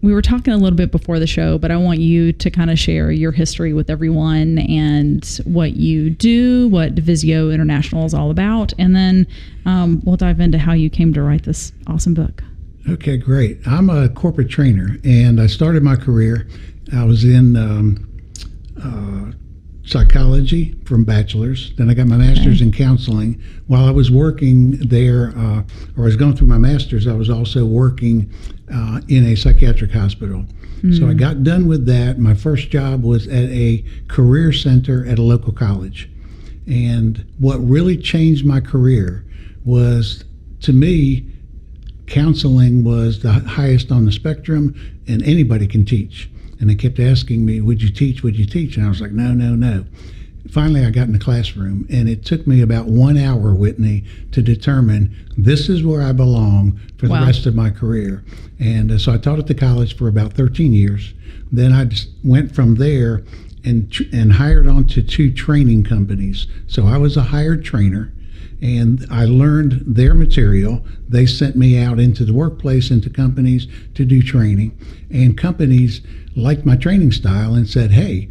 We were talking a little bit before the show, but I want you to kind of share your history with everyone and what you do, what DiVizzio International is all about, and then we'll dive into how you came to write this awesome book. Okay, great. I'm a corporate trainer, and I started my career. I was in psychology from bachelor's. Then I got my master's in counseling. While I was working there, or I was going through my master's, I was also working in a psychiatric hospital. So I got done with that. My first job was at a career center at a local college. And what really changed my career was, to me, counseling was the highest on the spectrum, and anybody can teach. And they kept asking me, would you teach? Would you teach? And I was like, no. Finally, I got in the classroom, and it took me about 1 hour, Whitney, to determine this is where I belong for the rest of my career. And so I taught at the college for about 13 years. Then I just went from there and hired onto 2 training companies. So I was a hired trainer, and I learned their material. They sent me out into the workplace, into companies to do training. And companies liked my training style and said, hey,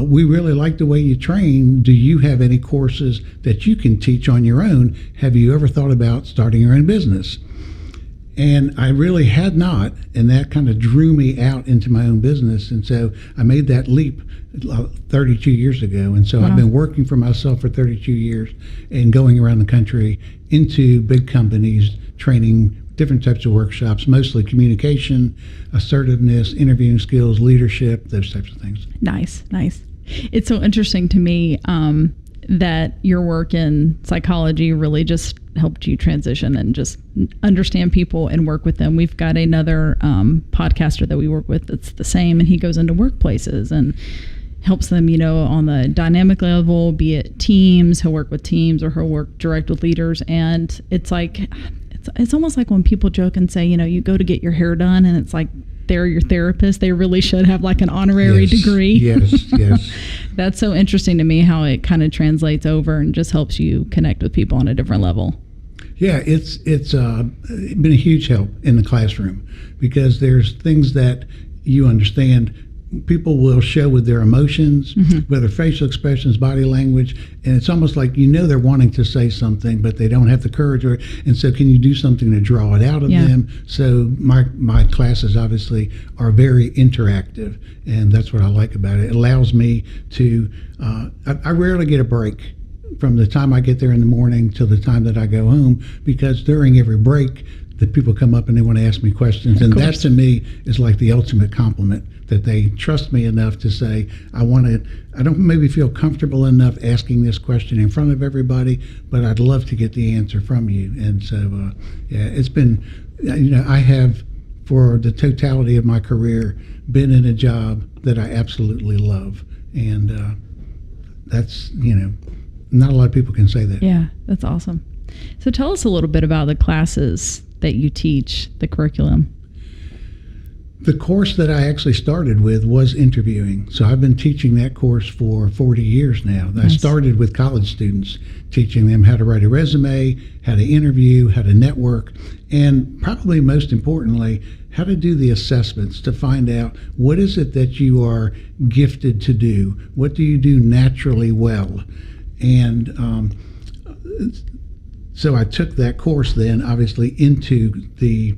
we really like the way you train. Do you have any courses that you can teach on your own? Have you ever thought about starting your own business? And I really had not, and that kind of drew me out into my own business. And so I made that leap 32 years ago. And so I've been working for myself for 32 years and going around the country into big companies, training different types of workshops, mostly communication, assertiveness, interviewing skills, leadership, those types of things. Nice. It's so interesting to me that your work in psychology really just helped you transition and just understand people and work with them. We've got another podcaster that we work with that's the same, and he goes into workplaces and helps them, on the dynamic level, be it teams. He'll work with teams, or he'll work direct with leaders. And it's like, it's almost like when people joke and say, you go to get your hair done, and it's like they're your therapist. They really should have like an honorary degree. Yes. That's so interesting to me how it kind of translates over and just helps you connect with people on a different level. Yeah, it's been a huge help in the classroom, because there's things that you understand. People will show with their emotions, whether facial expressions, body language, and it's almost like they're wanting to say something, but they don't have the courage. And so can you do something to draw it out of them? So my classes obviously are very interactive, and that's what I like about it. It allows me to, I rarely get a break from the time I get there in the morning till the time that I go home, because during every break, the people come up and they want to ask me questions. And that to me is like the ultimate compliment, that they trust me enough to say, I don't maybe feel comfortable enough asking this question in front of everybody, but I'd love to get the answer from you. And so, it's been, I have, for the totality of my career, been in a job that I absolutely love. And that's, not a lot of people can say that. Yeah, that's awesome. So tell us a little bit about the classes that you teach, the curriculum. The course that I actually started with was interviewing. So I've been teaching that course for 40 years now. Nice. I started with college students, teaching them how to write a resume, how to interview, how to network, and probably most importantly, how to do the assessments to find out what is it that you are gifted to do? What do you do naturally well? And so I took that course then, obviously, into the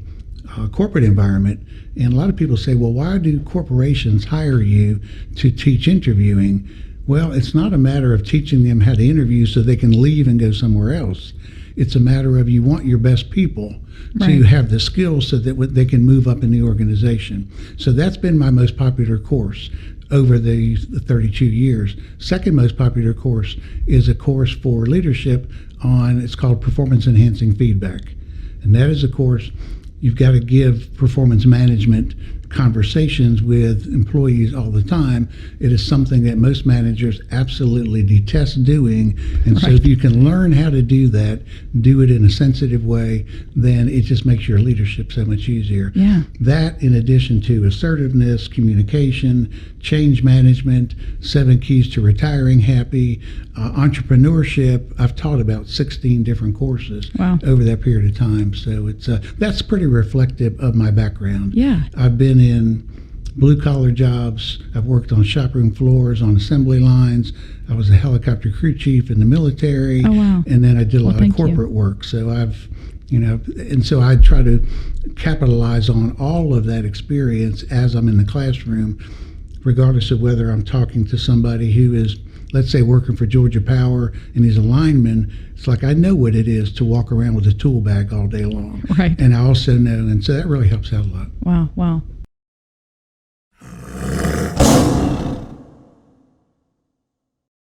corporate environment. And a lot of people say, well, why do corporations hire you to teach interviewing? Well, it's not a matter of teaching them how to interview so they can leave and go somewhere else. It's a matter of you want your best people to have the skills so that they can move up in the organization. So that's been my most popular course over the 32 years. Second most popular course is a course for leadership it's called Performance Enhancing Feedback. And that is a course you've got to give performance management conversations with employees all the time. It is something that most managers absolutely detest doing. And so if you can learn how to do that, do it in a sensitive way, then it just makes your leadership so much easier. Yeah. That, in addition to assertiveness, communication, change management, 7 keys to retiring happy, entrepreneurship. I've taught about 16 different courses over that period of time. So it's that's pretty reflective of my background. Yeah. I've been been in blue collar jobs. I've worked on shop room floors, on assembly lines. I was a helicopter crew chief in the military. Oh, wow. And then I did a lot of thank you. corporate work. So and so I try to capitalize on all of that experience as I'm in the classroom, regardless of whether I'm talking to somebody who is, let's say, working for Georgia Power and he's a lineman. It's like I know what it is to walk around with a tool bag all day long. Right. And I also know, and so that really helps out a lot. Wow.